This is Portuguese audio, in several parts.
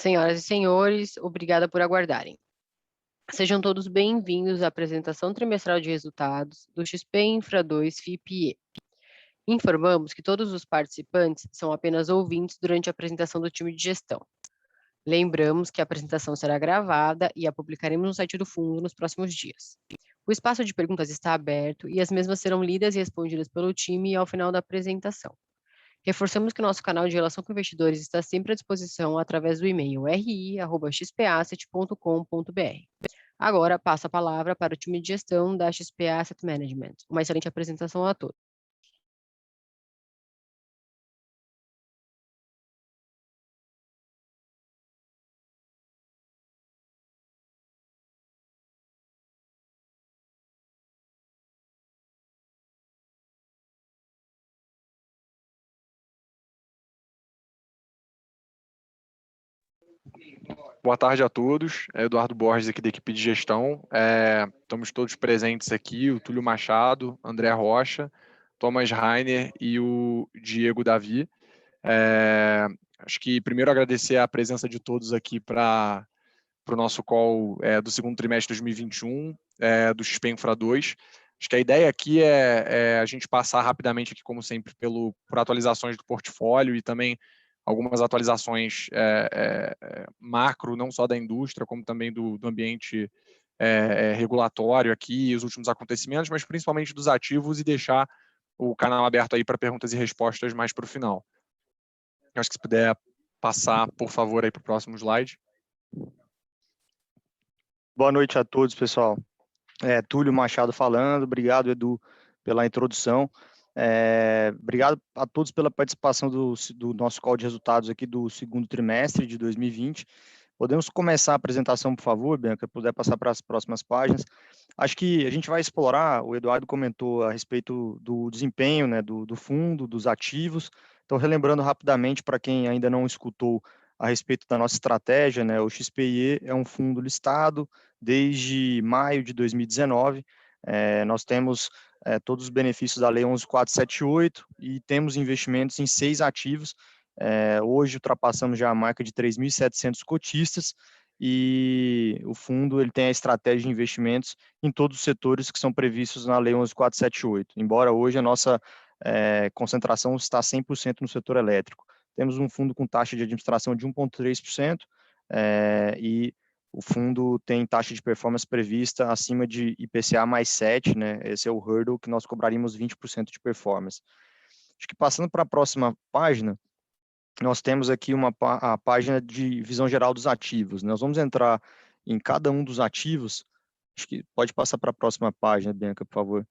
Senhoras e senhores, obrigada por aguardarem. Sejam todos bem-vindos à apresentação trimestral de resultados do XP Infra 2 FIPE. Informamos que todos os participantes são apenas ouvintes durante a apresentação do time de gestão. Lembramos que a apresentação será gravada e a publicaremos no site do fundo nos próximos dias. O espaço de perguntas está aberto e as mesmas serão lidas e respondidas pelo time ao final da apresentação. Reforçamos que o nosso canal de relação com investidores está sempre à disposição através do e-mail ri@xpasset.com.br. Agora, passo a palavra para o time de gestão da XP Asset Management. Uma excelente apresentação a todos. Boa tarde a todos, Eduardo Borges aqui da equipe de gestão. Estamos todos presentes aqui, o Túlio Machado, André Rocha, Thomas Rainer e o Diego Davi. Acho que primeiro agradecer a presença de todos aqui para o nosso call do segundo trimestre de 2021, do XP Infra 2. Acho que a ideia aqui é a gente passar rapidamente aqui, como sempre, por atualizações do portfólio e também algumas atualizações macro, não só da indústria, como também do ambiente regulatório aqui, os últimos acontecimentos, mas principalmente dos ativos, e deixar o canal aberto aí para perguntas e respostas mais para o final. Acho que se puder passar, por favor, aí para o próximo slide. Boa noite a todos, pessoal. Túlio Machado falando. Obrigado, Edu, pela introdução. Obrigado a todos pela participação do nosso call de resultados aqui do segundo trimestre de 2020. Podemos começar a apresentação, por favor, Bianca, puder passar para as próximas páginas. Acho que a gente vai explorar, o Eduardo comentou a respeito do desempenho, né, do fundo, dos ativos. Então, relembrando rapidamente para quem ainda não escutou a respeito da nossa estratégia, né, o XPIE é um fundo listado desde maio de 2019. Nós temos todos os benefícios da Lei 11.478 e temos investimentos em 6 ativos. Hoje ultrapassamos já a marca de 3.700 cotistas, e o fundo ele tem a estratégia de investimentos em todos os setores que são previstos na Lei 11.478, embora hoje a nossa concentração está 100% no setor elétrico. Temos um fundo com taxa de administração de 1,3%, e o fundo tem taxa de performance prevista acima de IPCA mais 7, né? Esse é o hurdle que nós cobraríamos 20% de performance. Acho que passando para a próxima página, nós temos aqui a página de visão geral dos ativos. Nós vamos entrar em cada um dos ativos. Acho que pode passar para a próxima página, Bianca, por favor.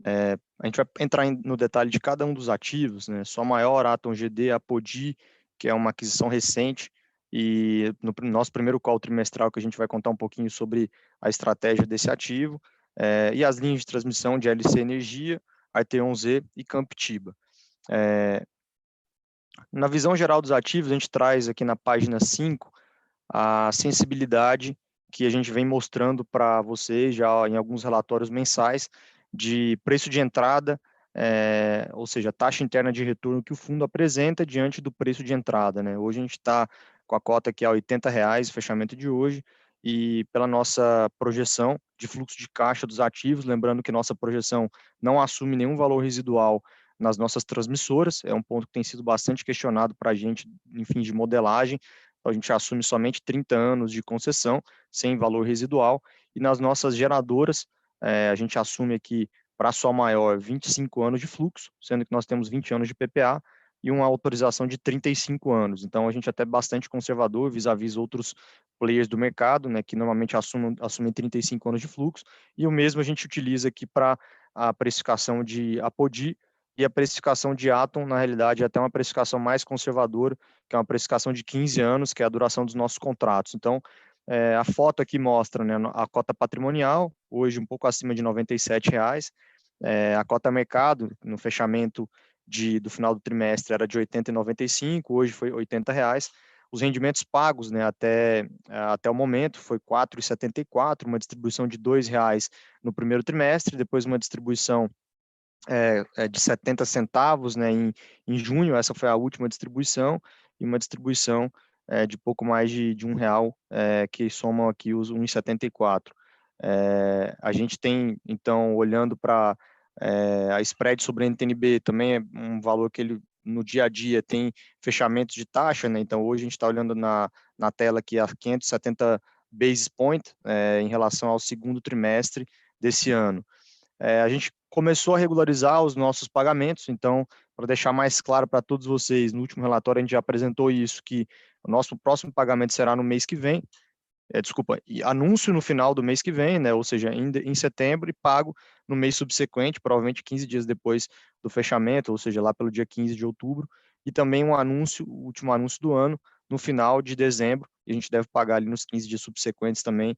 A gente vai entrar no detalhe de cada um dos ativos, né? Só Maior, Atom GD, Apodi, que é uma aquisição recente, e no nosso primeiro call trimestral que a gente vai contar um pouquinho sobre a estratégia desse ativo, e as linhas de transmissão de LC Energia, Arteon-Z e Camptiba. Na visão geral dos ativos, a gente traz aqui na página 5 a sensibilidade que a gente vem mostrando para vocês já em alguns relatórios mensais de preço de entrada, ou seja, a taxa interna de retorno que o fundo apresenta diante do preço de entrada, né? Hoje a gente está com a cota aqui a R$80, fechamento de hoje, e pela nossa projeção de fluxo de caixa dos ativos, lembrando que nossa projeção não assume nenhum valor residual nas nossas transmissoras, é um ponto que tem sido bastante questionado para a gente em fins de modelagem. A gente assume somente 30 anos de concessão, sem valor residual, e nas nossas geradoras, a gente assume aqui, para a Sol Maior, 25 anos de fluxo, sendo que nós temos 20 anos de PPA e uma autorização de 35 anos. Então, a gente é até bastante conservador vis-à-vis outros players do mercado, né, que normalmente assumem 35 anos de fluxo, e o mesmo a gente utiliza aqui para a precificação de Apodi, e a precificação de Atom, na realidade, é até uma precificação mais conservadora, que é uma precificação de 15 anos, que é a duração dos nossos contratos. Então, a foto aqui mostra, né, a cota patrimonial, hoje um pouco acima de R$97, a cota mercado, no fechamento do final do trimestre, era de 80,95, hoje foi R$80. Os rendimentos pagos, né, até o momento foi 4,74, uma distribuição de R$2 no primeiro trimestre, depois uma distribuição de 70 centavos, né, em junho, essa foi a última distribuição, e uma distribuição de pouco mais de R$1, que somam aqui os 1,74. A gente tem, então, olhando para a spread sobre a NTNB, também é um valor que ele, no dia a dia, tem fechamentos de taxa, né? Então, hoje a gente está olhando na tela aqui a 570 basis point em relação ao segundo trimestre desse ano. A gente começou a regularizar os nossos pagamentos, então, para deixar mais claro para todos vocês, no último relatório a gente já apresentou isso, que o nosso próximo pagamento será no mês que vem, e anúncio no final do mês que vem, né, ou seja, ainda em setembro, e pago no mês subsequente, provavelmente 15 dias depois do fechamento, ou seja, lá pelo dia 15 de outubro, e também um anúncio, o último anúncio do ano, no final de dezembro, e a gente deve pagar ali nos 15 dias subsequentes também,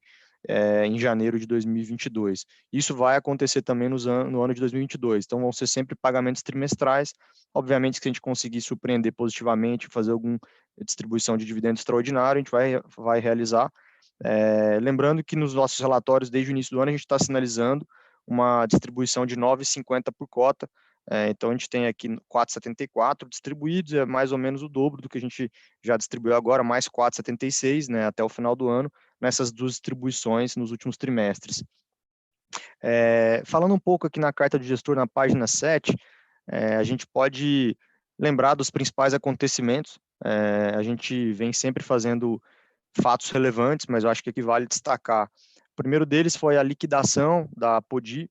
em janeiro de 2022. Isso vai acontecer também no ano de 2022, então vão ser sempre pagamentos trimestrais. Obviamente, se a gente conseguir surpreender positivamente, fazer alguma distribuição de dividendo extraordinário, a gente vai realizar. Lembrando que nos nossos relatórios, desde o início do ano, a gente está sinalizando uma distribuição de 9,50 por cota. Então, a gente tem aqui 4,74 distribuídos, é mais ou menos o dobro do que a gente já distribuiu agora, mais 4,76, né, até o final do ano, nessas duas distribuições nos últimos trimestres. Falando um pouco aqui na carta de gestor, na página 7, a gente pode lembrar dos principais acontecimentos. A gente vem sempre fazendo fatos relevantes, mas eu acho que aqui vale destacar. O primeiro deles foi a liquidação da Apodi,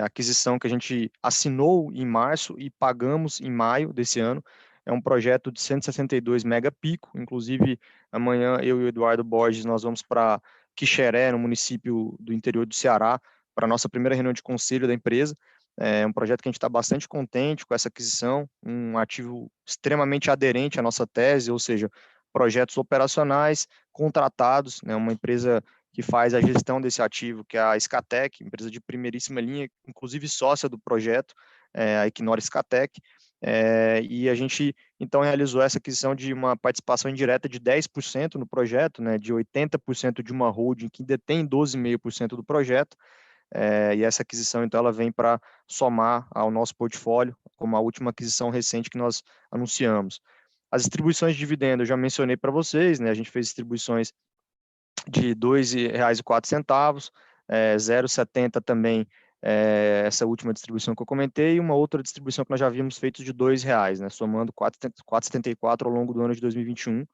aquisição que a gente assinou em março e pagamos em maio desse ano. É um projeto de 162 megapico, inclusive amanhã eu e o Eduardo Borges nós vamos para Quixeré, no município do interior do Ceará, para a nossa primeira reunião de conselho da empresa. É um projeto que a gente está bastante contente com essa aquisição, um ativo extremamente aderente à nossa tese, ou seja, projetos operacionais contratados, né, uma empresa que faz a gestão desse ativo, que é a Scatec, empresa de primeiríssima linha, inclusive sócia do projeto, a Equinor Scatec, e a gente, então, realizou essa aquisição de uma participação indireta de 10% no projeto, né, de 80% de uma holding que detém 12,5% do projeto, e essa aquisição, então, ela vem para somar ao nosso portfólio, como a última aquisição recente que nós anunciamos. As distribuições de dividendo eu já mencionei para vocês, né? A gente fez distribuições de R$ 2,04, 0,70 também, essa última distribuição que eu comentei, e uma outra distribuição que nós já havíamos feito de R$ 2,00, né? Somando 4,74 ao longo do ano de 2021.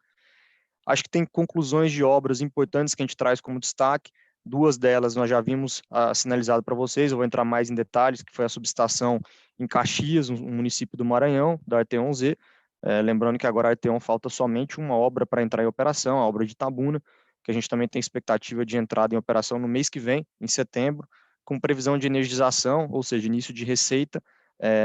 Acho que tem conclusões de obras importantes que a gente traz como destaque. Duas delas nós já vimos sinalizado para vocês, eu vou entrar mais em detalhes, que foi a subestação em Caxias, no município do Maranhão, da Arteon-Z. Lembrando que agora a Arteon falta somente uma obra para entrar em operação, a obra de Itabuna, que a gente também tem expectativa de entrada em operação no mês que vem, em setembro, com previsão de energização, ou seja, início de receita,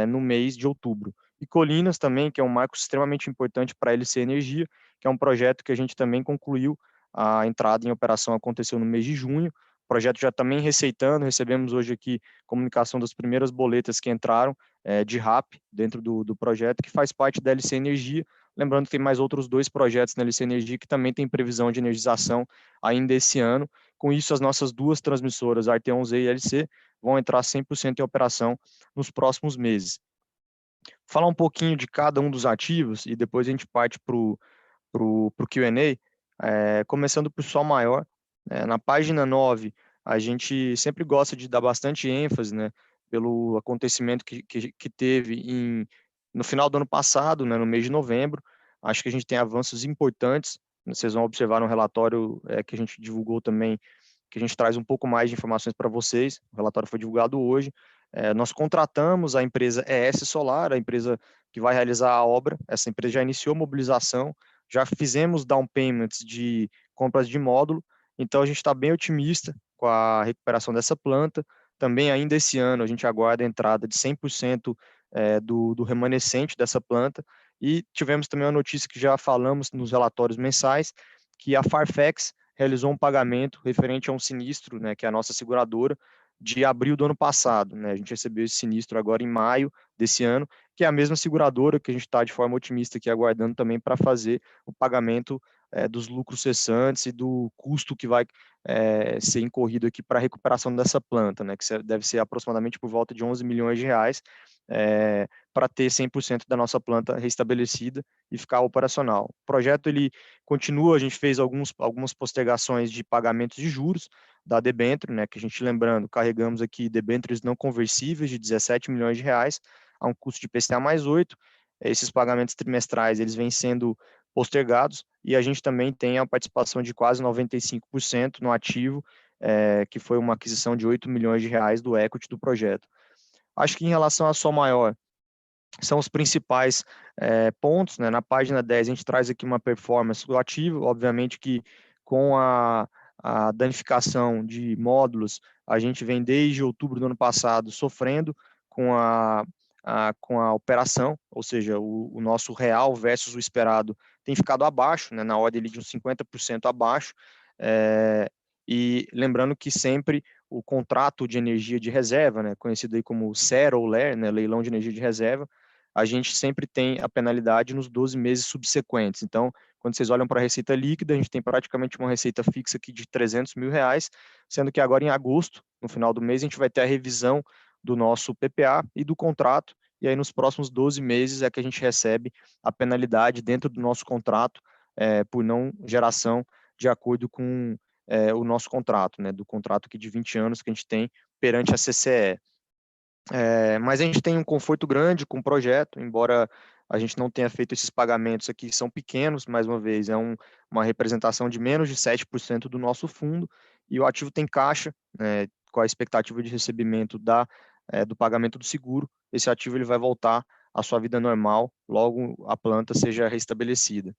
no mês de outubro. E Colinas também, que é um marco extremamente importante para a LC Energia, que é um projeto que a gente também concluiu, a entrada em operação aconteceu no mês de junho, o projeto já também receitando, recebemos hoje aqui comunicação das primeiras boletas que entraram de RAP dentro do projeto, que faz parte da LC Energia, lembrando que tem mais outros 2 projetos na LC Energia que também tem previsão de energização ainda esse ano. Com isso, as nossas 2 transmissoras, Arteon-Z e LC, vão entrar 100% em operação nos próximos meses. Falar um pouquinho de cada um dos ativos e depois a gente parte para o Q&A, começando por Sol Maior. Na página 9, a gente sempre gosta de dar bastante ênfase, né, pelo acontecimento que teve no final do ano passado, né, no mês de novembro. Acho que a gente tem avanços importantes, vocês vão observar no relatório que a gente divulgou também, que a gente traz um pouco mais de informações para vocês. O relatório foi divulgado hoje. Nós contratamos a empresa ES Solar, a empresa que vai realizar a obra. Essa empresa já iniciou a mobilização, já fizemos down payments de compras de módulo, então a gente está bem otimista com a recuperação dessa planta. Também ainda esse ano a gente aguarda a entrada de 100% do remanescente dessa planta, e tivemos também uma notícia que já falamos nos relatórios mensais, que a Farfetch realizou um pagamento referente a um sinistro, né, que é a nossa seguradora, de abril do ano passado, né? A gente recebeu esse sinistro agora em maio desse ano, que é a mesma seguradora que a gente está de forma otimista aqui aguardando também para fazer o pagamento dos lucros cessantes e do custo que vai ser incorrido aqui para a recuperação dessa planta, né, que deve ser aproximadamente por volta de 11 milhões de reais, para ter 100% da nossa planta restabelecida e ficar operacional. O projeto ele continua, a gente fez algumas postergações de pagamentos de juros da debênture, né, que a gente, lembrando, carregamos aqui debêntures não conversíveis de 17 milhões de reais, a um custo de IPCA mais 8. Esses pagamentos trimestrais, eles vêm sendo postergados, e a gente também tem a participação de quase 95% no ativo, que foi uma aquisição de 8 milhões de reais do equity do projeto. Acho que em relação à Sol Maior, são os principais pontos, né? Na página 10 a gente traz aqui uma performance do ativo, obviamente que com a danificação de módulos, a gente vem desde outubro do ano passado sofrendo com a operação, ou seja, o nosso real versus o esperado tem ficado abaixo, né? Na ordem de uns 50% abaixo, e lembrando que sempre o contrato de energia de reserva, né, conhecido aí como SER ou LER, né, leilão de energia de reserva, a gente sempre tem a penalidade nos 12 meses subsequentes. Então, quando vocês olham para a receita líquida, a gente tem praticamente uma receita fixa aqui de 300 mil reais, sendo que agora em agosto, no final do mês, a gente vai ter a revisão do nosso PPA e do contrato, e aí nos próximos 12 meses é que a gente recebe a penalidade dentro do nosso contrato por não geração de acordo com o nosso contrato, né, do contrato aqui de 20 anos que a gente tem perante a CCE. Mas a gente tem um conforto grande com o projeto, embora a gente não tenha feito esses pagamentos aqui, são pequenos, mais uma vez, uma representação de menos de 7% do nosso fundo, e o ativo tem caixa, né, com a expectativa de recebimento do pagamento do seguro, esse ativo ele vai voltar à sua vida normal, logo a planta seja restabelecida.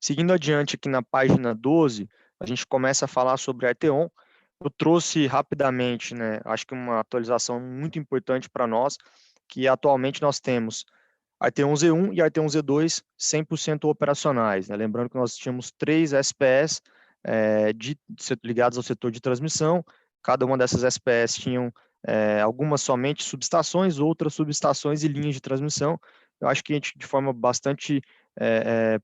Seguindo adiante aqui na página 12, a gente começa a falar sobre a Arteon. Eu trouxe rapidamente, né, acho que uma atualização muito importante para nós, que atualmente nós temos Arteon Z1 e Arteon Z2 100% operacionais, né? Lembrando que nós tínhamos 3 SPS ligados ao setor de transmissão, cada uma dessas SPS tinham algumas somente subestações, outras subestações e linhas de transmissão. Eu acho que a gente, de forma bastante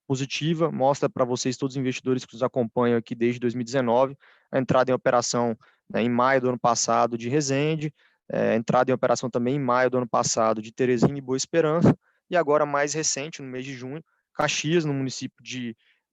positiva, mostra para vocês, todos os investidores que nos acompanham aqui desde 2019, a entrada em operação, né, em maio do ano passado de Resende, entrada em operação também em maio do ano passado de Teresina e Boa Esperança, e agora mais recente, no mês de junho, Caxias, no município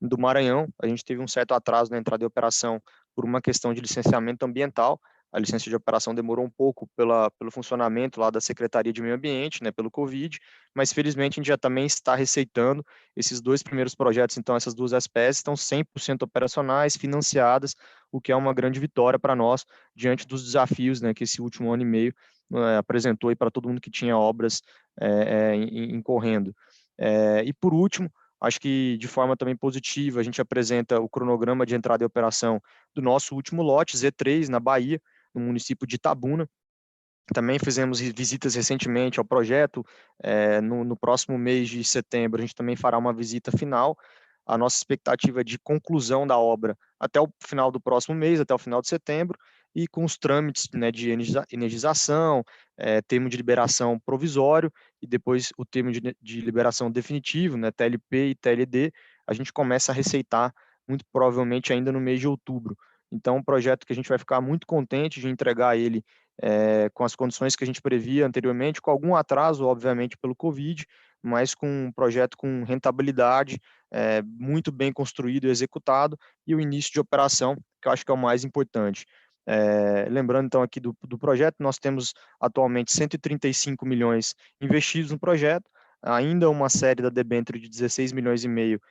do Maranhão. A gente teve um certo atraso na entrada em operação por uma questão de licenciamento ambiental. A licença de operação demorou um pouco pelo funcionamento lá da Secretaria de Meio Ambiente, né, pelo Covid, mas felizmente a gente já também está receitando esses 2 primeiros projetos. Então, essas 2 SPS estão 100% operacionais, financiadas, o que é uma grande vitória para nós, diante dos desafios, né, que esse último ano e meio apresentou para todo mundo que tinha obras incorrendo. E por último, acho que de forma também positiva, a gente apresenta o cronograma de entrada em operação do nosso último lote, Z3, na Bahia, no município de Itabuna. Também fizemos visitas recentemente ao projeto. No próximo mês de setembro, a gente também fará uma visita final. A nossa expectativa é de conclusão da obra até o final do próximo mês, até o final de setembro, e com os trâmites, né, de energização, termo de liberação provisório, e depois o termo de liberação definitivo, né, TLP e TLD, a gente começa a receitar, muito provavelmente ainda no mês de outubro. Então, um projeto que a gente vai ficar muito contente de entregar ele com as condições que a gente previa anteriormente, com algum atraso, obviamente, pelo Covid, mas com um projeto com rentabilidade, muito bem construído e executado, e o início de operação, que eu acho que é o mais importante. Lembrando, então, aqui do projeto, nós temos atualmente 135 milhões investidos no projeto, ainda uma série da debênture de 16 milhões e meio,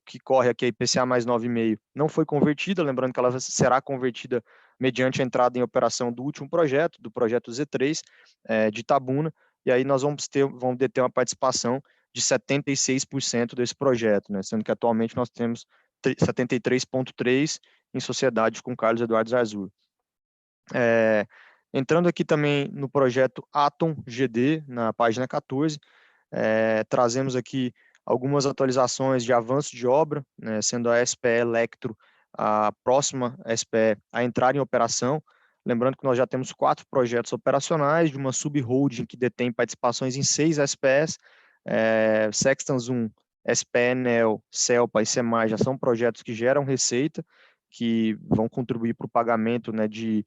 que corre aqui a IPCA mais 9,5, não foi convertida, lembrando que ela será convertida mediante a entrada em operação do último projeto, do projeto Z3, de Itabuna, e aí nós vamos deter uma participação de 76% desse projeto, né, sendo que atualmente nós temos 73,3% em sociedade com Carlos Eduardo Zarzur. Entrando aqui também no projeto Atom GD, na página 14, trazemos aqui algumas atualizações de avanço de obra, né, sendo a SPE Electro a próxima SPE a entrar em operação. Lembrando que nós já temos 4 projetos operacionais de uma sub-holding que detém participações em 6 SPS, Sextans 1 SPE, Enel, Celpa e Semar já são projetos que geram receita, que vão contribuir para o pagamento, né, de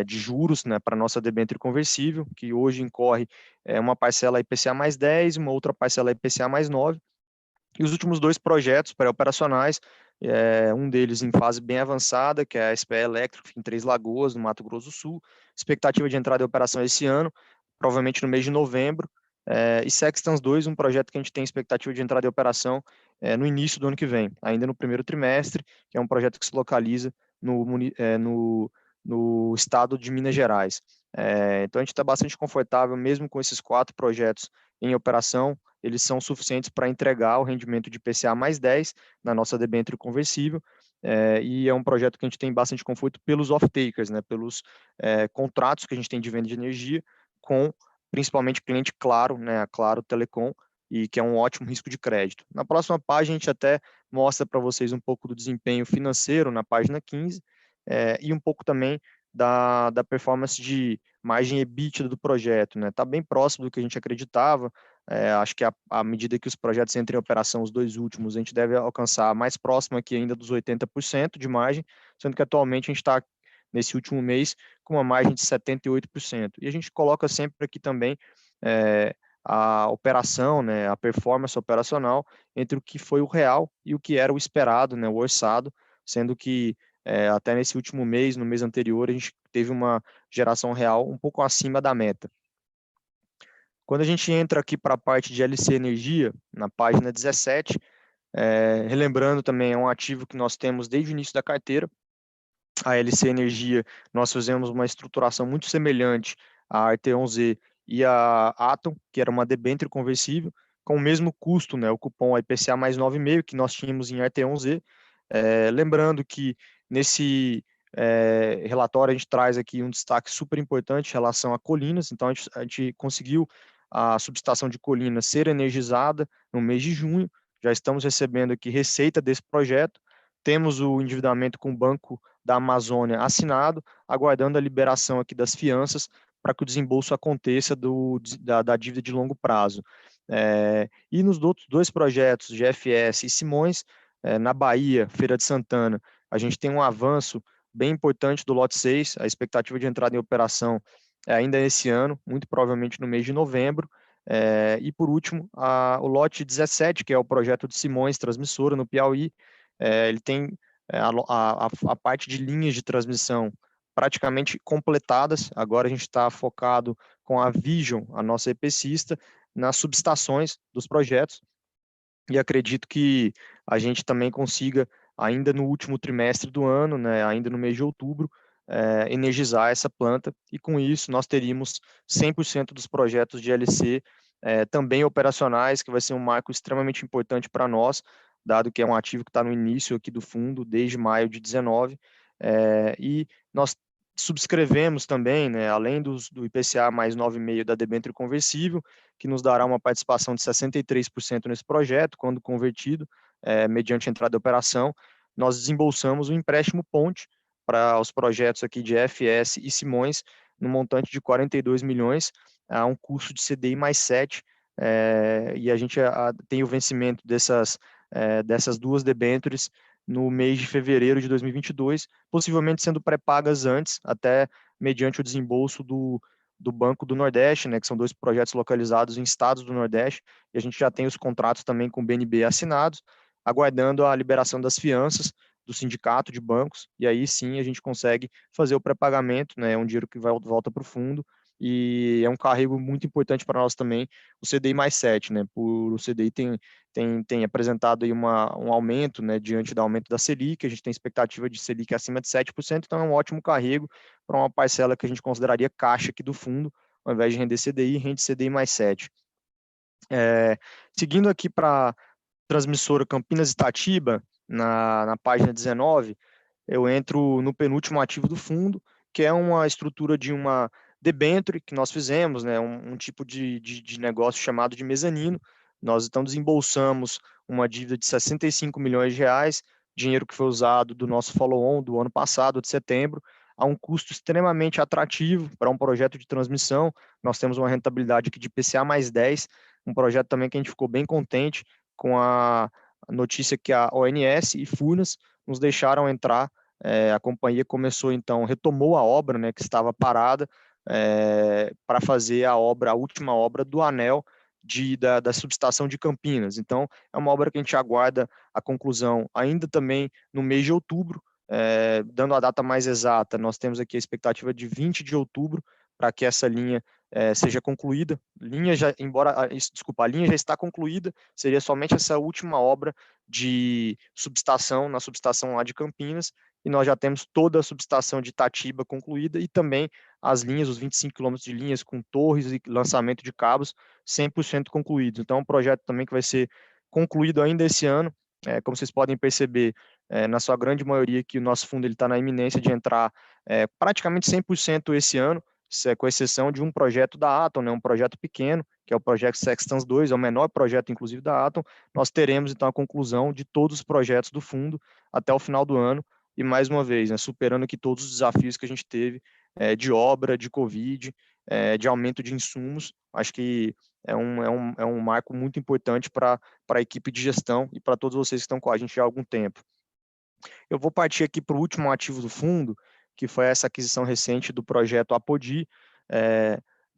juros, né, para a nossa debênture conversível, que hoje incorre uma parcela IPCA mais 10, uma outra parcela IPCA mais 9, e os últimos 2 projetos pré-operacionais, um deles em fase bem avançada, que é a SPE Elétrico, em Três Lagoas, no Mato Grosso do Sul, expectativa de entrada em operação esse ano, provavelmente no mês de novembro, e Sextans 2, um projeto que a gente tem expectativa de entrada em operação no início do ano que vem, ainda no primeiro trimestre, que é um projeto que se localiza no estado de Minas Gerais. Então a gente está bastante confortável, mesmo com esses 4 projetos em operação, eles são suficientes para entregar o rendimento de IPCA mais 10 na nossa debênture conversível, e é um projeto que a gente tem bastante conforto pelos off-takers, né, pelos contratos que a gente tem de venda de energia com principalmente cliente Claro, né, a Claro Telecom, e que é um ótimo risco de crédito. Na próxima página a gente até mostra para vocês um pouco do desempenho financeiro na página 15, e um pouco também da performance de margem EBITDA do projeto, né? Está bem próximo do que a gente acreditava. Acho que à medida que os projetos entrem em operação, os 2 últimos, a gente deve alcançar mais próximo aqui ainda dos 80% de margem, sendo que atualmente a gente está, nesse último mês, com uma margem de 78%. E a gente coloca sempre aqui também a operação, né, a performance operacional entre o que foi o real e o que era o esperado, né, o orçado, sendo que até nesse último mês, no mês anterior, a gente teve uma geração real um pouco acima da meta. Quando a gente entra aqui para a parte de LC Energia, na página 17, relembrando também, é um ativo que nós temos desde o início da carteira. A LC Energia, nós fizemos uma estruturação muito semelhante à Arteon-Z e à Atom, que era uma debênture conversível, com o mesmo custo, né, o cupom IPCA mais 9,5 que nós tínhamos em Arteon-Z. Lembrando que nesse relatório a gente traz aqui um destaque super importante em relação a Colinas, então a gente conseguiu a subestação de Colinas ser energizada no mês de junho, já estamos recebendo aqui receita desse projeto, temos o endividamento com o Banco da Amazônia assinado, aguardando a liberação aqui das fianças para que o desembolso aconteça da dívida de longo prazo. E nos outros 2 projetos, GFS e Simões, na Bahia, Feira de Santana, a gente tem um avanço bem importante do lote 6, a expectativa de entrada em operação ainda esse ano, muito provavelmente no mês de novembro. E por último, o lote 17, que é o projeto de Simões Transmissora, no Piauí, ele tem a parte de linhas de transmissão praticamente completadas. Agora a gente está focado com a Vision, a nossa EPCista, nas subestações dos projetos, e acredito que a gente também consiga, ainda no último trimestre do ano, né, ainda no mês de outubro, energizar essa planta, e com isso nós teríamos 100% dos projetos de LC também operacionais, que vai ser um marco extremamente importante para nós, dado que é um ativo que está no início aqui do fundo, desde maio de 19, e nós subscrevemos também, né, além do IPCA mais 9,5 da debênture conversível, que nos dará uma participação de 63% nesse projeto, quando convertido, mediante entrada em operação, nós desembolsamos um empréstimo ponte para os projetos aqui de FS e Simões, no montante de 42 milhões, a um custo de CDI mais 7, e a gente tem o vencimento dessas 2 debêntures no mês de fevereiro de 2022, possivelmente sendo pré-pagas antes, até mediante o desembolso do Banco do Nordeste, né, que são 2 projetos localizados em estados do Nordeste, e a gente já tem os contratos também com o BNB assinados, aguardando a liberação das fianças do sindicato de bancos, e aí sim a gente consegue fazer o pré-pagamento, né, é um dinheiro que volta para o fundo, e é um carrego muito importante para nós também, o CDI mais 7, né, por o CDI tem apresentado aí um aumento, né, diante do aumento da Selic, a gente tem expectativa de Selic acima de 7%, então é um ótimo carrego para uma parcela que a gente consideraria caixa aqui do fundo, ao invés de render CDI, rende CDI mais 7. Seguindo aqui para transmissora Campinas Itatiba, na página 19, eu entro no penúltimo ativo do fundo, que é uma estrutura de uma debênture que nós fizemos, né, um tipo de negócio chamado de mezanino. Nós então desembolsamos uma dívida de 65 milhões de reais, dinheiro que foi usado do nosso follow-on do ano passado, de setembro, a um custo extremamente atrativo para um projeto de transmissão. Nós temos uma rentabilidade aqui de IPCA mais 10, um projeto também que a gente ficou bem contente, com a notícia que a ONS e Furnas nos deixaram entrar. A companhia começou, então, retomou a obra, né, que estava parada, para fazer a última obra do anel da subestação de Campinas. Então, é uma obra que a gente aguarda a conclusão ainda também no mês de outubro. Dando a data mais exata, nós temos aqui a expectativa de 20 de outubro para que essa linha seja concluída. A linha já está concluída, seria somente essa última obra de subestação, na subestação lá de Campinas, e nós já temos toda a subestação de Itatiba concluída e também as linhas, os 25 quilômetros de linhas com torres e lançamento de cabos 100% concluídos. Então, é um projeto também que vai ser concluído ainda esse ano. Como vocês podem perceber, na sua grande maioria, que o nosso fundo está na iminência de entrar praticamente 100% esse ano, com exceção de um projeto da Atom, né, um projeto pequeno, que é o projeto Sextans 2, é o menor projeto, inclusive, da Atom. Nós teremos, então, a conclusão de todos os projetos do fundo até o final do ano, e, mais uma vez, né, superando aqui todos os desafios que a gente teve de obra, de Covid, de aumento de insumos. Acho que é um marco muito importante para a equipe de gestão e para todos vocês que estão com a gente há algum tempo. Eu vou partir aqui para o último ativo do fundo, que foi essa aquisição recente do projeto Apodi.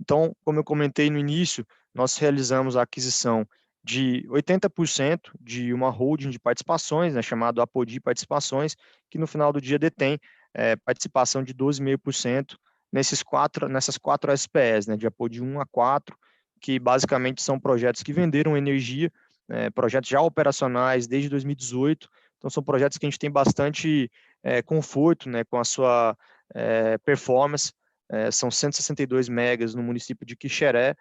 Então, como eu comentei no início, nós realizamos a aquisição de 80% de uma holding de participações, né, chamado Apodi Participações, que no final do dia detém participação de 12,5% nessas quatro SPS, né, de Apodi 1 a 4, que basicamente são projetos que venderam energia, projetos já operacionais desde 2018. Então, são projetos que a gente tem bastante conforto, né, com a sua performance. São 162 megas no município de Quixeré,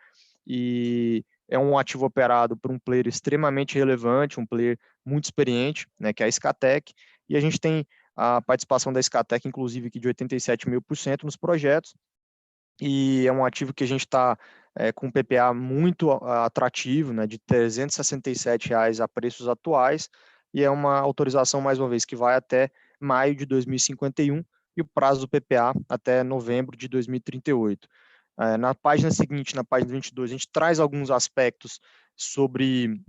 e é um ativo operado por um player extremamente relevante, um player muito experiente, né, que é a Scatec, e a gente tem a participação da Scatec, inclusive, aqui de 87,5% nos projetos, e é um ativo que a gente está com um PPA muito atrativo, né, de R$ 367 a preços atuais, e é uma autorização, mais uma vez, que vai até maio de 2051, e o prazo do PPA até novembro de 2038. Na página seguinte, na página 22, a gente traz alguns aspectos sobre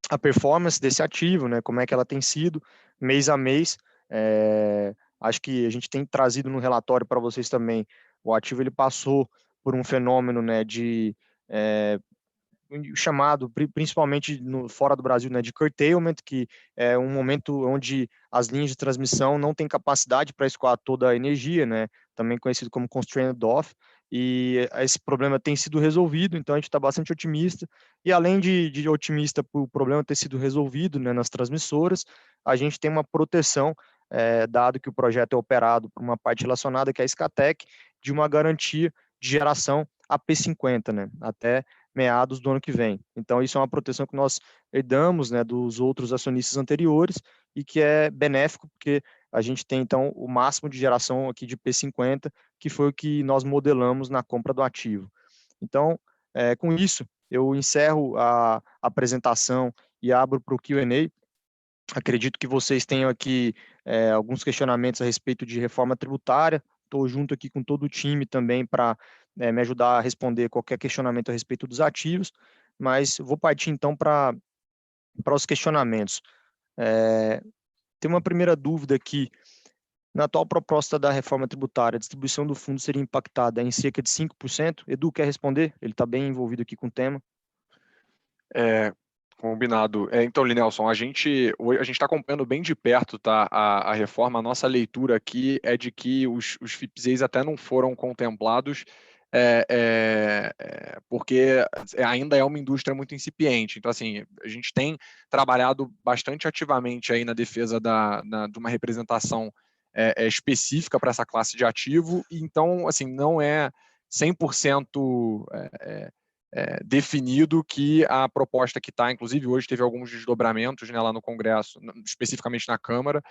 a performance desse ativo, né, como é que ela tem sido mês a mês. Acho que a gente tem trazido no relatório para vocês também. O ativo ele passou por um fenômeno, né, de chamado, principalmente fora do Brasil, né, de curtailment, que é um momento onde as linhas de transmissão não têm capacidade para escoar toda a energia, né, também conhecido como constrained off, e esse problema tem sido resolvido, então a gente está bastante otimista, e além de otimista por o problema ter sido resolvido, né, nas transmissoras, a gente tem uma proteção, dado que o projeto é operado por uma parte relacionada, que é a Scatec, de uma garantia de geração AP50, né, até meados do ano que vem. Então, isso é uma proteção que nós herdamos, né, dos outros acionistas anteriores, e que é benéfico, porque a gente tem, então, o máximo de geração aqui de P50, que foi o que nós modelamos na compra do ativo. Então, com isso, eu encerro a apresentação e abro para o Q&A. Acredito que vocês tenham aqui alguns questionamentos a respeito de reforma tributária. Estou junto aqui com todo o time também para me ajudar a responder qualquer questionamento a respeito dos ativos, mas vou partir então para os questionamentos. Tem uma primeira dúvida aqui. Na atual proposta da reforma tributária, a distribuição do fundo seria impactada em cerca de 5%? Edu, quer responder? Ele está bem envolvido aqui com o tema. Combinado. Então, Linelson, a gente está acompanhando bem de perto, tá, a reforma. A nossa leitura aqui é de que os FIPZs até não foram contemplados, porque ainda é uma indústria muito incipiente. Então, assim, a gente tem trabalhado bastante ativamente aí na defesa de uma representação específica para essa classe de ativo, e então, assim, não é 100% definido que a proposta que está, inclusive hoje teve alguns desdobramentos, né, lá no Congresso, especificamente na Câmara,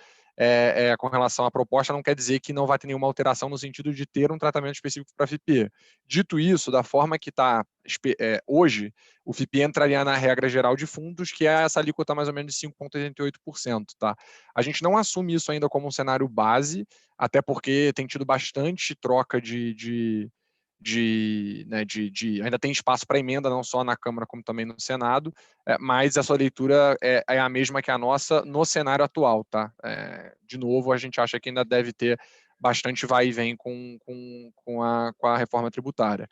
com relação à proposta, não quer dizer que não vai ter nenhuma alteração no sentido de ter um tratamento específico para a FIPE. Dito isso, da forma que está hoje, o FIPE entraria na regra geral de fundos, que é essa alíquota mais ou menos de 5,88%. Tá? A gente não assume isso ainda como um cenário base, até porque tem tido bastante troca de ainda tem espaço para emenda, não só na Câmara como também no Senado, mas essa leitura é a mesma que a nossa no cenário atual, tá? De novo, a gente acha que ainda deve ter bastante vai e vem com a reforma tributária.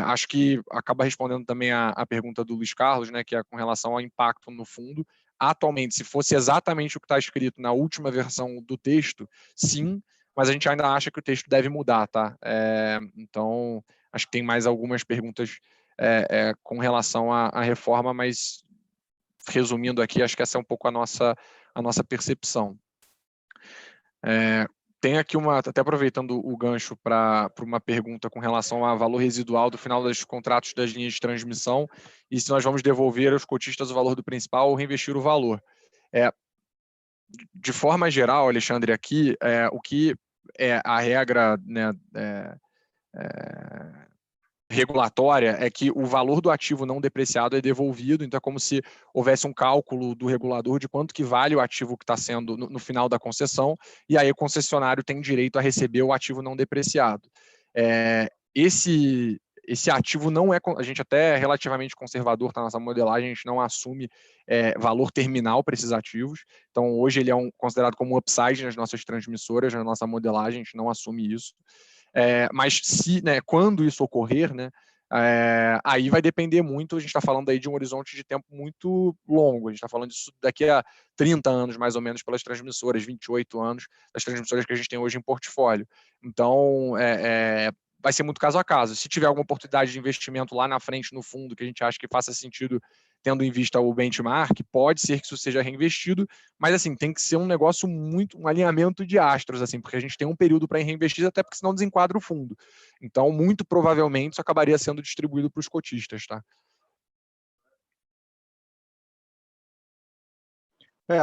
Acho que acaba respondendo também a pergunta do Luiz Carlos, né, que é com relação ao impacto no fundo. Atualmente, se fosse exatamente o que está escrito na última versão do texto, sim, mas a gente ainda acha que o texto deve mudar, tá? Então, acho que tem mais algumas perguntas com relação à reforma, mas resumindo aqui, acho que essa é um pouco a nossa percepção. Tem aqui até aproveitando o gancho para uma pergunta com relação ao valor residual do final dos contratos das linhas de transmissão e se nós vamos devolver aos cotistas o valor do principal ou reinvestir o valor. De forma geral, Alexandre, aqui, o que é a regra, né, regulatória é que o valor do ativo não depreciado é devolvido, então é como se houvesse um cálculo do regulador de quanto que vale o ativo que está sendo no final da concessão, e aí o concessionário tem direito a receber o ativo não depreciado. Esse ativo não é, a gente até é relativamente conservador, tá, nossa modelagem, a gente não assume valor terminal para esses ativos, então hoje ele é considerado como upside nas nossas transmissoras, na nossa modelagem, a gente não assume isso. Mas quando isso ocorrer, né, aí vai depender muito, a gente está falando aí de um horizonte de tempo muito longo, a gente está falando disso daqui a 30 anos, mais ou menos, pelas transmissoras, 28 anos, das transmissoras que a gente tem hoje em portfólio. Então, vai ser muito caso a caso. Se tiver alguma oportunidade de investimento lá na frente, no fundo, que a gente acha que faça sentido, tendo em vista o benchmark, pode ser que isso seja reinvestido, mas assim, tem que ser um negócio um alinhamento de astros, assim, porque a gente tem um período para reinvestir, até porque senão desenquadra o fundo. Então, muito provavelmente, isso acabaria sendo distribuído para os cotistas, tá?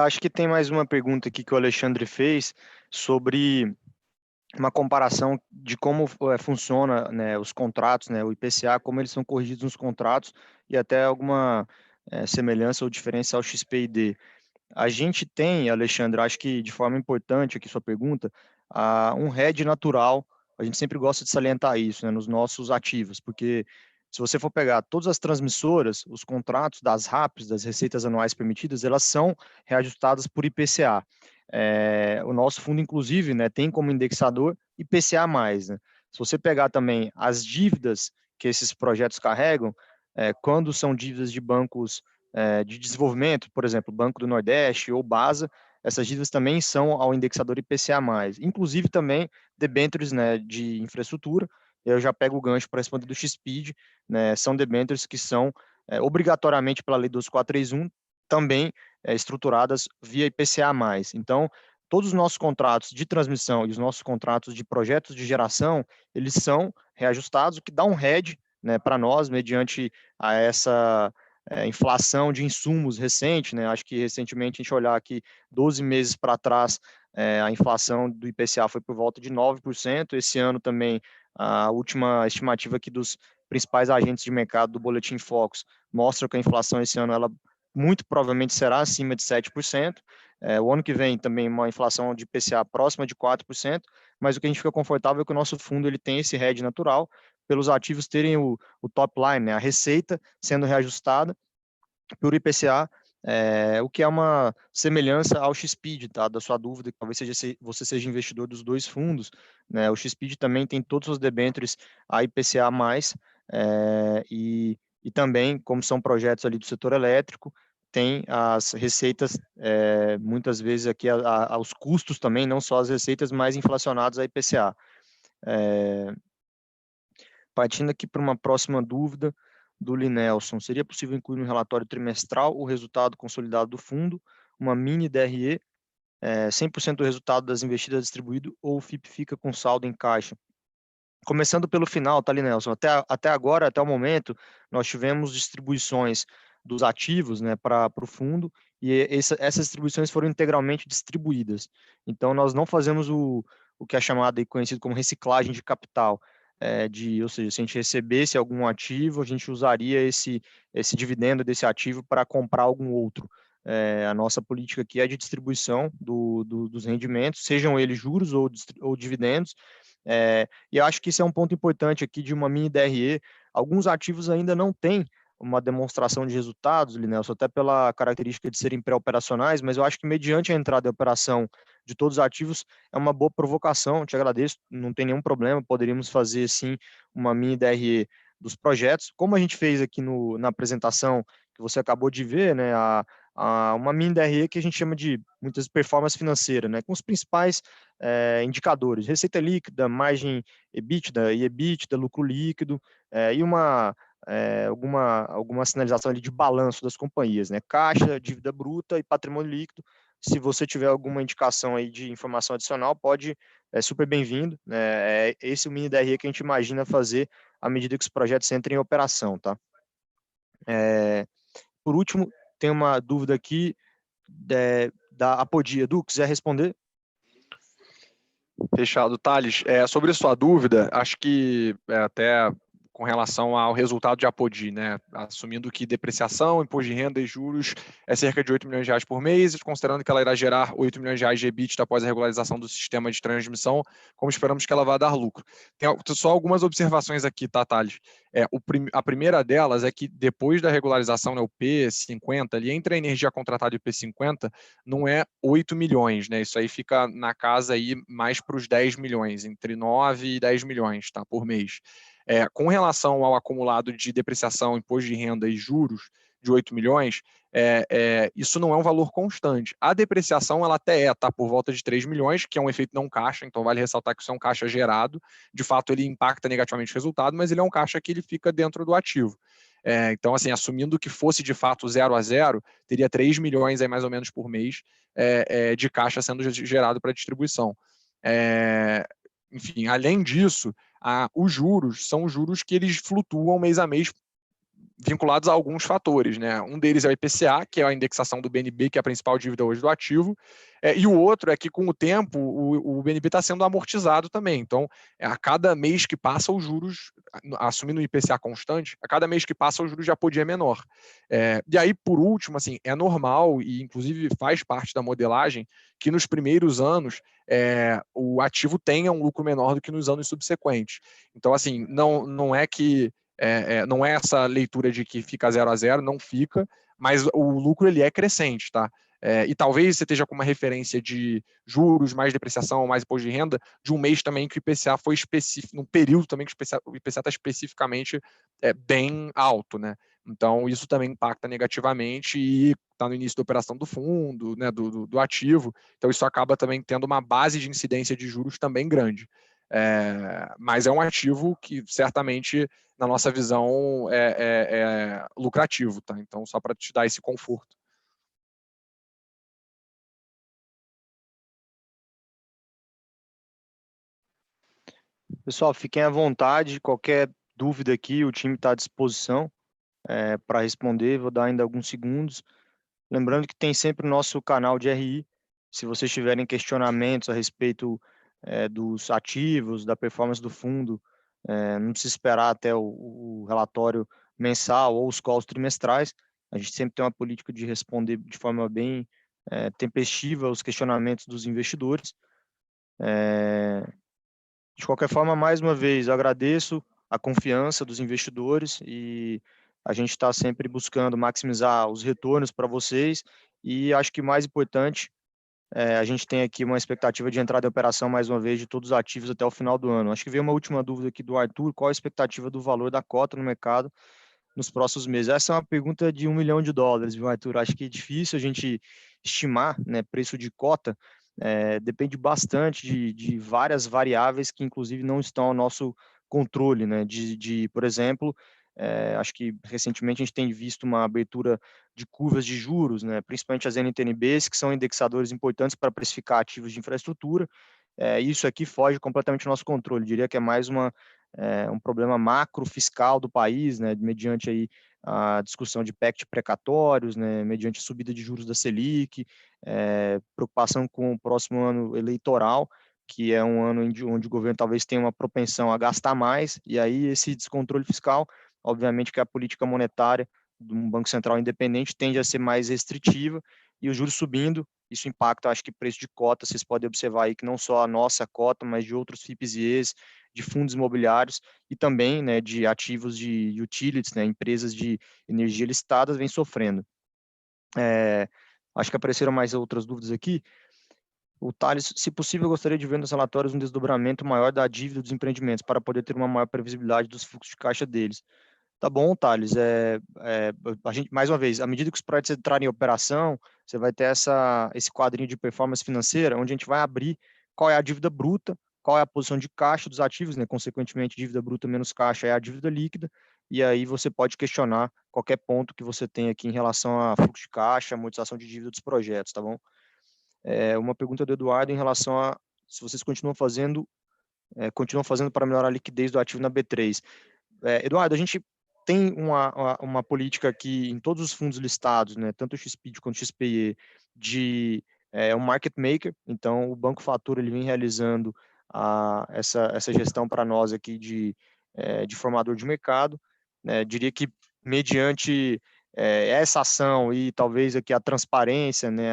Acho que tem mais uma pergunta aqui que o Alexandre fez sobre uma comparação de como funciona, né, os contratos, né, o IPCA, como eles são corrigidos nos contratos e até alguma semelhança ou diferença ao XP&D. A gente tem, Alexandre, acho que de forma importante aqui sua pergunta, um hedge natural, a gente sempre gosta de salientar isso, né, nos nossos ativos, porque se você for pegar todas as transmissoras, os contratos das RAPs, das receitas anuais permitidas, elas são reajustadas por IPCA. O nosso fundo, inclusive, né, tem como indexador IPCA+. Né? Se você pegar também as dívidas que esses projetos carregam, quando são dívidas de bancos de desenvolvimento, por exemplo, Banco do Nordeste ou BASA, essas dívidas também são ao indexador IPCA+. Inclusive também debêntures, né, de infraestrutura, eu já pego o gancho para responder do XPID, né, são debêntures que são obrigatoriamente pela Lei 12431 também estruturadas via IPCA+. Então, todos os nossos contratos de transmissão e os nossos contratos de projetos de geração, eles são reajustados, o que dá um hedge, né, para nós, mediante a essa inflação de insumos recente, né? Acho que recentemente a gente olhar aqui 12 meses para trás, a inflação do IPCA foi por volta de 9%. Esse ano também, a última estimativa aqui dos principais agentes de mercado do Boletim Focus mostra que a inflação esse ano ela muito provavelmente será acima de 7%. O ano que vem também uma inflação de IPCA próxima de 4%, mas o que a gente fica confortável é que o nosso fundo ele tem esse hedge natural, pelos ativos terem o top line, né, a receita sendo reajustada por IPCA, o que é uma semelhança ao XPID, tá? Da sua dúvida, que talvez você seja investidor dos dois fundos, né? O XPID também tem todos os debêntures a IPCA+, e também, como são projetos ali do setor elétrico, tem as receitas, muitas vezes aqui, os custos também, não só as receitas, mais inflacionados a IPCA. Partindo aqui para uma próxima dúvida do Linelson, seria possível incluir no relatório trimestral o resultado consolidado do fundo, uma mini DRE, 100% do resultado das investidas distribuído ou o FIP fica com saldo em caixa? Começando pelo final, tá, Linelson? Até agora, até o momento, nós tivemos distribuições dos ativos, né, para o fundo, e essas distribuições foram integralmente distribuídas. Então, nós não fazemos o que é chamado e conhecido como reciclagem de capital, ou seja, se a gente recebesse algum ativo, a gente usaria esse dividendo desse ativo para comprar algum outro. A nossa política aqui é de distribuição dos rendimentos, sejam eles juros ou dividendos, E eu acho que isso é um ponto importante aqui de uma mini DRE. Alguns ativos ainda não têm uma demonstração de resultados, Linelson, até pela característica de serem pré-operacionais, mas eu acho que mediante a entrada em operação de todos os ativos é uma boa provocação, te agradeço, não tem nenhum problema, poderíamos fazer sim uma mini DRE dos projetos, como a gente fez aqui na apresentação que você acabou de ver, né, uma mini DRE que a gente chama de muitas performance financeira, né, com os principais indicadores, receita líquida, margem EBITDA e EBITDA, lucro líquido, e alguma sinalização ali de balanço das companhias, né? Caixa, dívida bruta e patrimônio líquido. Se você tiver alguma indicação aí de informação adicional, é super bem-vindo, né? Esse é o mini DRE que a gente imagina fazer à medida que os projetos entrem em operação, tá? Por último, tem uma dúvida aqui da Apodi. Edu, quiser responder? Fechado, Thales. Sobre a sua dúvida, acho que até com relação ao resultado de Apodi, né? Assumindo que depreciação, imposto de renda e juros é cerca de 8 milhões de reais por mês, considerando que ela irá gerar 8 milhões de reais de EBITDA após a regularização do sistema de transmissão, como esperamos que ela vá dar lucro. Tem só algumas observações aqui, tá, Thales? A primeira delas é que depois da regularização, né, o P50, ali entre a energia contratada e o P50, não é 8 milhões, né? Isso aí fica na casa aí mais para os 10 milhões, entre 9 e 10 milhões, tá, por mês. Com relação ao acumulado de depreciação, imposto de renda e juros de 8 milhões, isso não é um valor constante. A depreciação, ela até tá por volta de 3 milhões, que é um efeito não caixa, então vale ressaltar que isso é um caixa gerado, de fato ele impacta negativamente o resultado, mas ele é um caixa que ele fica dentro do ativo. Então, assim, assumindo que fosse de fato 0 a 0, teria 3 milhões aí mais ou menos por mês de caixa sendo gerado para distribuição. Enfim, além disso, os juros são juros que eles flutuam mês a mês vinculados a alguns fatores, né? Um deles é o IPCA, que é a indexação do BNB, que é a principal dívida hoje do ativo, e o outro é que, com o tempo, o BNB está sendo amortizado também. Então, a cada mês que passa, os juros, assumindo o IPCA constante, a cada mês que passa, o juros já podia menor. E aí, por último, assim, é normal, e inclusive faz parte da modelagem, que nos primeiros anos o ativo tenha um lucro menor do que nos anos subsequentes. Então, assim, não é que não é essa leitura de que fica 0 a 0, não fica, mas o lucro ele é crescente, tá? E talvez você esteja com uma referência de juros, mais depreciação, mais imposto de renda, de um mês também que o IPCA foi específico, num período também que o IPCA está especificamente bem alto, né? Então, isso também impacta negativamente e está no início da operação do fundo, né, do ativo. Então, isso acaba também tendo uma base de incidência de juros também grande. Mas é um ativo que certamente, na nossa visão, é lucrativo, tá? Então, só para te dar esse conforto. Pessoal, fiquem à vontade, qualquer dúvida aqui, o time está à disposição para responder, vou dar ainda alguns segundos. Lembrando que tem sempre o nosso canal de RI, se vocês tiverem questionamentos a respeito dos ativos, da performance do fundo, não precisa esperar até o relatório mensal ou os calls trimestrais, a gente sempre tem uma política de responder de forma bem tempestiva aos questionamentos dos investidores. De qualquer forma, mais uma vez, eu agradeço a confiança dos investidores e a gente está sempre buscando maximizar os retornos para vocês e acho que mais importante, a gente tem aqui uma expectativa de entrada em operação mais uma vez de todos os ativos até o final do ano. Acho que veio uma última dúvida aqui do Arthur, qual a expectativa do valor da cota no mercado nos próximos meses? Essa é uma pergunta de $1 milhão, viu, Arthur? Acho que é difícil a gente estimar, né, preço de cota, depende bastante de várias variáveis que, inclusive, não estão ao nosso controle, né? Por exemplo, acho que recentemente a gente tem visto uma abertura de curvas de juros, né? Principalmente as NTNBs, que são indexadores importantes para precificar ativos de infraestrutura. Isso aqui foge completamente do nosso controle. Eu diria que é mais um problema macro fiscal do país, né? Mediante aí a discussão de PEC precatórios, né? Mediante a subida de juros da Selic, preocupação com o próximo ano eleitoral, que é um ano onde o governo talvez tenha uma propensão a gastar mais, e aí esse descontrole fiscal, obviamente que a política monetária de um Banco Central independente tende a ser mais restritiva, e os juros subindo, isso impacta, acho que, preço de cota. Vocês podem observar aí que não só a nossa cota, mas de outros FIPs e Es, de fundos imobiliários e também, né, de ativos de utilities, né, empresas de energia listadas, vem sofrendo. Acho que apareceram mais outras dúvidas aqui. O Thales, se possível, eu gostaria de ver nos relatórios um desdobramento maior da dívida dos empreendimentos para poder ter uma maior previsibilidade dos fluxos de caixa deles. Tá bom, Thales. A gente, mais uma vez, à medida que os projetos entrarem em operação, você vai ter esse quadrinho de performance financeira, onde a gente vai abrir qual é a dívida bruta, qual é a posição de caixa dos ativos, né? Consequentemente, dívida bruta menos caixa é a dívida líquida, e aí você pode questionar qualquer ponto que você tem aqui em relação a fluxo de caixa, amortização de dívida dos projetos, tá bom? Uma pergunta do Eduardo em relação a se vocês continuam fazendo para melhorar a liquidez do ativo na B3. Eduardo, a gente tem uma política aqui em todos os fundos listados, né, tanto o XPID quanto o XPE, de um market maker. Então, o Banco Fatura ele vem realizando essa gestão para nós aqui de formador de mercado. Né, diria que mediante essa ação e talvez aqui a transparência, né,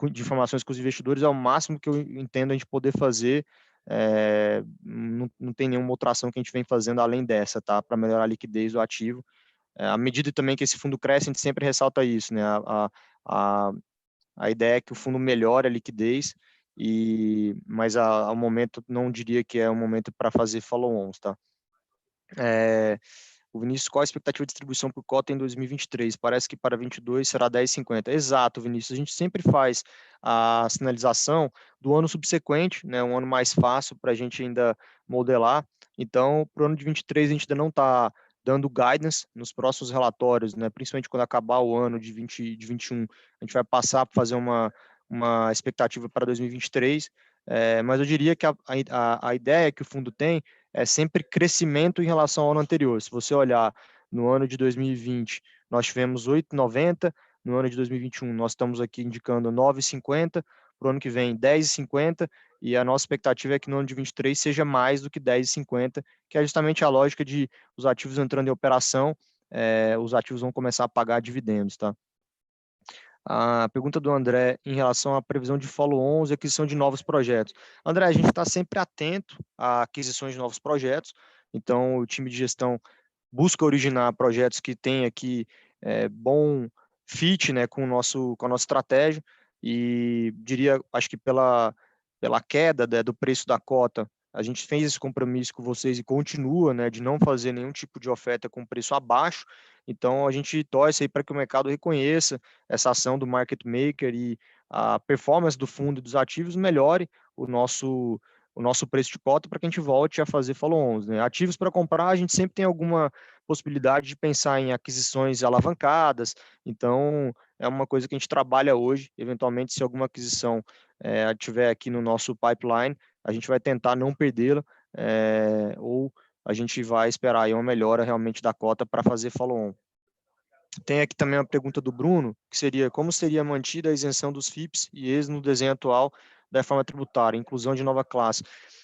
de informações com os investidores é o máximo que eu entendo a gente poder fazer. Não tem nenhuma outra ação que a gente vem fazendo além dessa, tá? Para melhorar a liquidez do ativo. À medida também que esse fundo cresce, a gente sempre ressalta isso, né? A ideia é que o fundo melhore a liquidez, mas ao momento não diria que é um momento para fazer follow-ons, tá? O Vinícius, qual a expectativa de distribuição por cota em 2023? Parece que para 22 será 10,50. Exato, Vinícius. A gente sempre faz a sinalização do ano subsequente, né, um ano mais fácil para a gente ainda modelar. Então, para o ano de 23, a gente ainda não está dando guidance nos próximos relatórios, né, principalmente quando acabar o ano de 21, a gente vai passar para fazer uma expectativa para 2023. Mas eu diria que a ideia que o fundo tem é sempre crescimento em relação ao ano anterior. Se você olhar no ano de 2020, nós tivemos 8,90, no ano de 2021 nós estamos aqui indicando 9,50, para o ano que vem 10,50, e a nossa expectativa é que no ano de 23 seja mais do que 10,50, que é justamente a lógica de os ativos entrando em operação, os ativos vão começar a pagar dividendos, tá? A pergunta do André em relação à previsão de follow-ons e aquisição de novos projetos. André, a gente está sempre atento a aquisições de novos projetos, então o time de gestão busca originar projetos que tenham aqui bom fit, né, com a nossa estratégia, e diria, acho que pela queda, né, do preço da cota, a gente fez esse compromisso com vocês e continua, né, de não fazer nenhum tipo de oferta com preço abaixo. Então a gente torce aí para que o mercado reconheça essa ação do market maker e a performance do fundo e dos ativos melhore o nosso preço de cota para que a gente volte a fazer follow-ons, né? Ativos para comprar, a gente sempre tem alguma possibilidade de pensar em aquisições alavancadas, então é uma coisa que a gente trabalha hoje. Eventualmente, se alguma aquisição tiver aqui no nosso pipeline, a gente vai tentar não perdê-la, ou a gente vai esperar aí uma melhora realmente da cota para fazer follow-on. Tem aqui também uma pergunta do Bruno, que seria como seria mantida a isenção dos FIPs e ES no desenho atual da reforma tributária, inclusão de nova classe.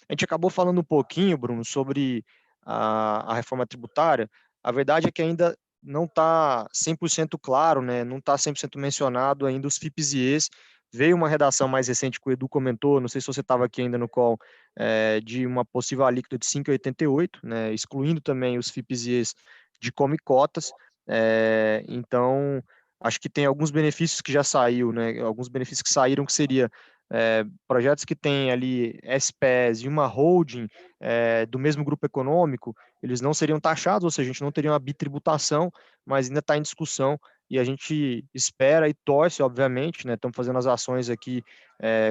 A gente acabou falando um pouquinho, Bruno, sobre a reforma tributária. A verdade é que ainda não está 100% claro, né? Não está 100% mencionado ainda os FIPs e ES. Veio uma redação mais recente que o Edu comentou, não sei se você estava aqui ainda no call, de uma possível alíquota de 5,88, né? Excluindo também os FIPs e ES de come cotas. Então, acho que tem alguns benefícios que já saiu, né? Alguns benefícios que saíram que seria projetos que têm ali SPS e uma holding do mesmo grupo econômico, eles não seriam taxados, ou seja, a gente não teria uma bitributação, mas ainda está em discussão e a gente espera e torce, obviamente, né? Estamos fazendo as ações aqui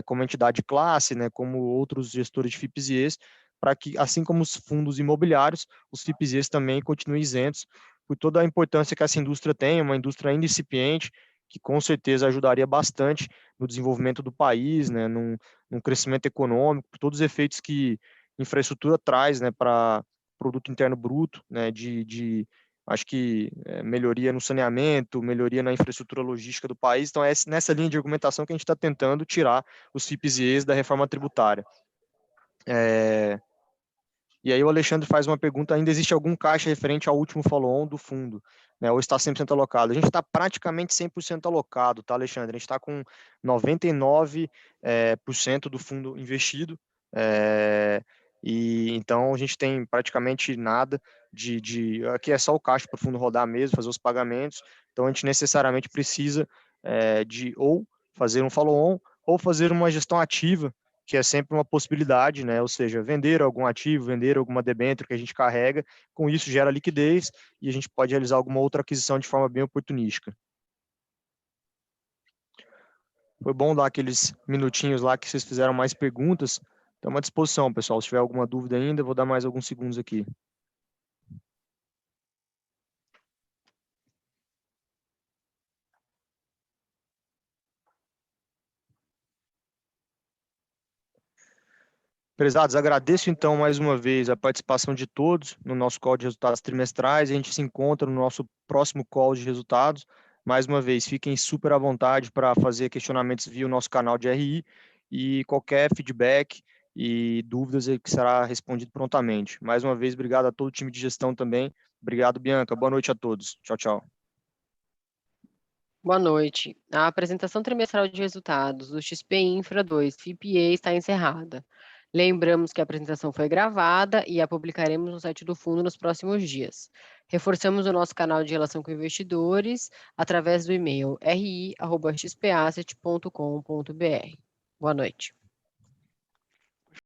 como entidade classe, né? Como outros gestores de FIPs e ES, para que, assim como os fundos imobiliários, os FIPs e ES também continuem isentos por toda a importância que essa indústria tem, uma indústria ainda incipiente, que com certeza ajudaria bastante no desenvolvimento do país, né, num crescimento econômico, por todos os efeitos que infraestrutura traz, né, para produto interno bruto, né, acho que melhoria no saneamento, melhoria na infraestrutura logística do país. Então é nessa linha de argumentação que a gente está tentando tirar os FIPs e ES da reforma tributária. E aí o Alexandre faz uma pergunta, ainda existe algum caixa referente ao último follow-on do fundo, né, ou está 100% alocado? A gente está praticamente 100% alocado, tá, Alexandre? A gente está com 99% do fundo investido, e então a gente tem praticamente nada aqui é só o caixa para o fundo rodar mesmo, fazer os pagamentos, então a gente necessariamente precisa de ou fazer um follow-on ou fazer uma gestão ativa, que é sempre uma possibilidade, né? Ou seja, vender algum ativo, vender alguma debênture que a gente carrega, com isso gera liquidez e a gente pode realizar alguma outra aquisição de forma bem oportunística. Foi bom dar aqueles minutinhos lá que vocês fizeram mais perguntas. Estamos à disposição, pessoal. Se tiver alguma dúvida ainda, vou dar mais alguns segundos aqui. Prezados, agradeço então mais uma vez a participação de todos no nosso call de resultados trimestrais. A gente se encontra no nosso próximo call de resultados. Mais uma vez, fiquem super à vontade para fazer questionamentos via o nosso canal de RI e qualquer feedback e dúvidas que será respondido prontamente. Mais uma vez, obrigado a todo o time de gestão também. Obrigado, Bianca. Boa noite a todos. Tchau, tchau. Boa noite. A apresentação trimestral de resultados do XP Infra 2 FIPE está encerrada. Lembramos que a apresentação foi gravada e a publicaremos no site do fundo nos próximos dias. Reforçamos o nosso canal de relação com investidores através do e-mail ri@xpasset.com.br. Boa noite.